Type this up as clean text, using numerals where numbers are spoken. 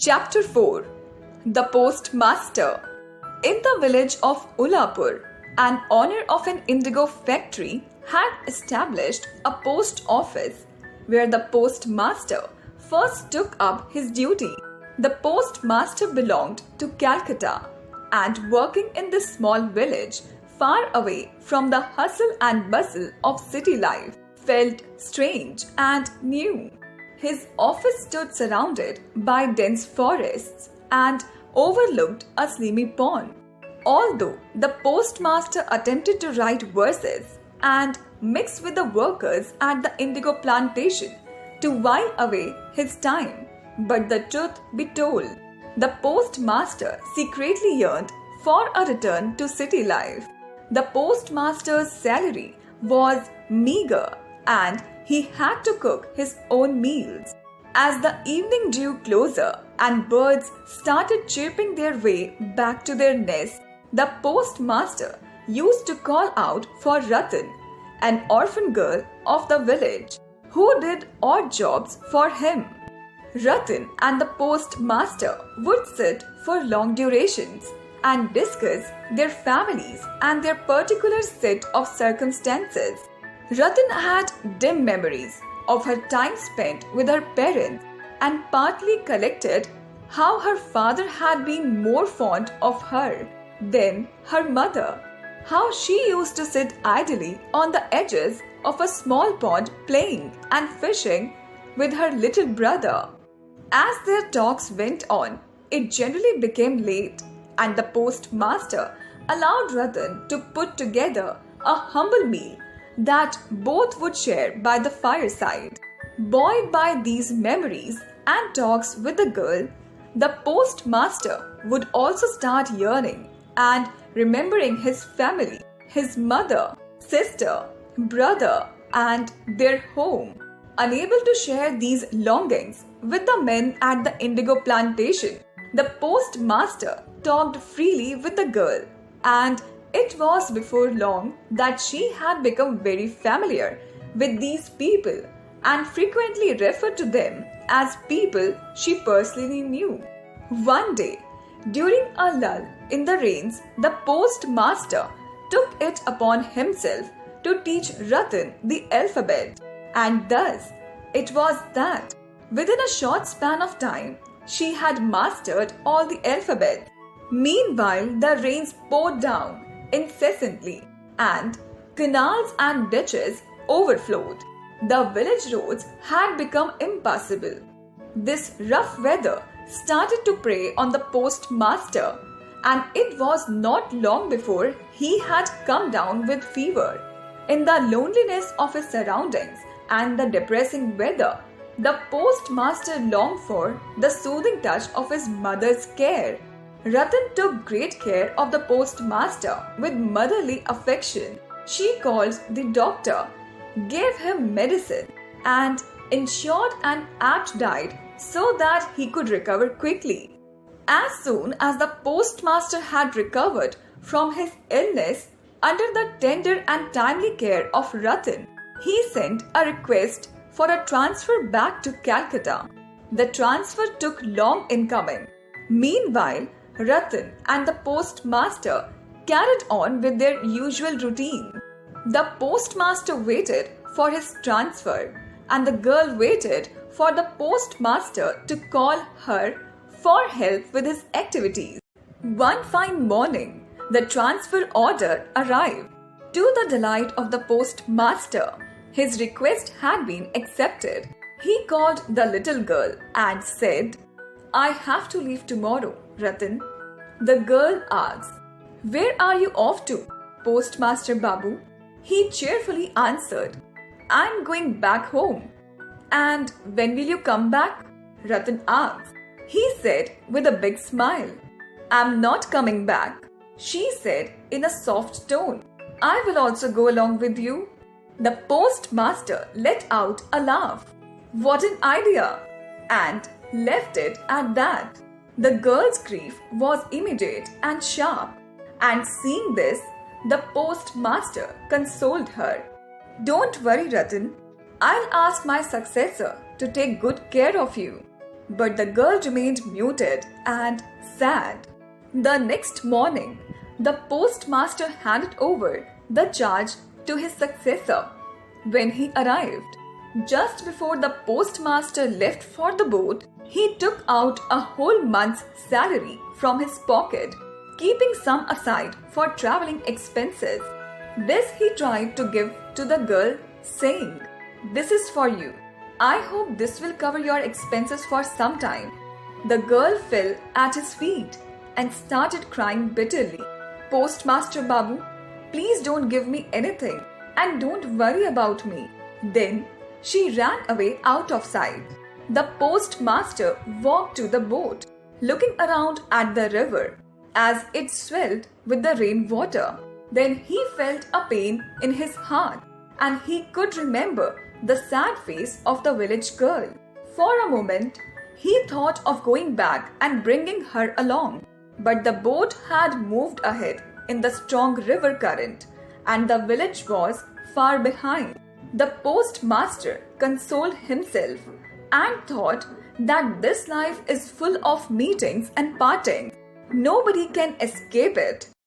Chapter 4 The Postmaster. In the village of Ullapur, an owner of an indigo factory had established a post office where the postmaster first took up his duty. The postmaster belonged to Calcutta, and working in this small village far away from the hustle and bustle of city life felt strange and new. His office stood surrounded by dense forests and overlooked a slimy pond. Although the postmaster attempted to write verses and mix with the workers at the indigo plantation to while away his time, but the truth be told, the postmaster secretly yearned for a return to city life. The postmaster's salary was meager and he had to cook his own meals. As the evening drew closer and birds started chirping their way back to their nests, the postmaster used to call out for Ratan, an orphan girl of the village, who did odd jobs for him. Ratan and the postmaster would sit for long durations and discuss their families and their particular set of circumstances. Ratan had dim memories of her time spent with her parents and partly collected how her father had been more fond of her than her mother, how she used to sit idly on the edges of a small pond playing and fishing with her little brother. As their talks went on, it generally became late, and the postmaster allowed Ratan to put together a humble meal that both would share by the fireside. Buoyed by these memories and talks with the girl, the postmaster would also start yearning and remembering his family, his mother, sister, brother, and their home. Unable to share these longings with the men at the indigo plantation, the postmaster talked freely with the girl, and it was before long that she had become very familiar with these people and frequently referred to them as people she personally knew. One day, during a lull in the rains, the postmaster took it upon himself to teach Ratan the alphabet, and thus it was that within a short span of time she had mastered all the alphabets. Meanwhile, the rains poured down incessantly and canals and ditches overflowed. The village roads had become impassable. This rough weather started to prey on the postmaster, and it was not long before he had come down with fever. In the loneliness of his surroundings and the depressing weather, the postmaster longed for the soothing touch of his mother's care. Ratan took great care of the postmaster with motherly affection. She called the doctor, gave him medicine, and ensured an apt diet so that he could recover quickly. As soon as the postmaster had recovered from his illness, under the tender and timely care of Ratan, he sent a request for a transfer back to Calcutta. The transfer took long in coming. Meanwhile, Ratan and the postmaster carried on with their usual routine. The postmaster waited for his transfer, and the girl waited for the postmaster to call her for help with his activities. One fine morning, the transfer order arrived. To the delight of the postmaster, his request had been accepted. He called the little girl and said, "I have to leave tomorrow, Ratan." The girl asked, "Where are you off to, Postmaster Babu?" He cheerfully answered, "I'm going back home." "And when will you come back?" Ratan asked. He said with a big smile, "I'm not coming back." She said in a soft tone, "I will also go along with you." The postmaster let out a laugh. "What an idea!" and left it at that. The girl's grief was immediate and sharp, and seeing this, the postmaster consoled her. "Don't worry, Ratan. I'll ask my successor to take good care of you." but the girl remained muted and sad. The next morning, the postmaster handed over the charge to his successor. When he arrived, just before the postmaster left for the boat, he took out a whole month's salary from his pocket, keeping some aside for traveling expenses. This he tried to give to the girl, saying, "This is for you. I hope this will cover your expenses for some time." The girl fell at his feet and started crying bitterly. "Postmaster Babu, please don't give me anything and don't worry about me." Then she ran away out of sight. The postmaster walked to the boat, looking around at the river as it swelled with the rainwater. Then he felt a pain in his heart and he could remember the sad face of the village girl. For a moment, he thought of going back and bringing her along. But the boat had moved ahead in the strong river current and the village was far behind. The postmaster consoled himself and thought that this life is full of meetings and partings. Nobody can escape it.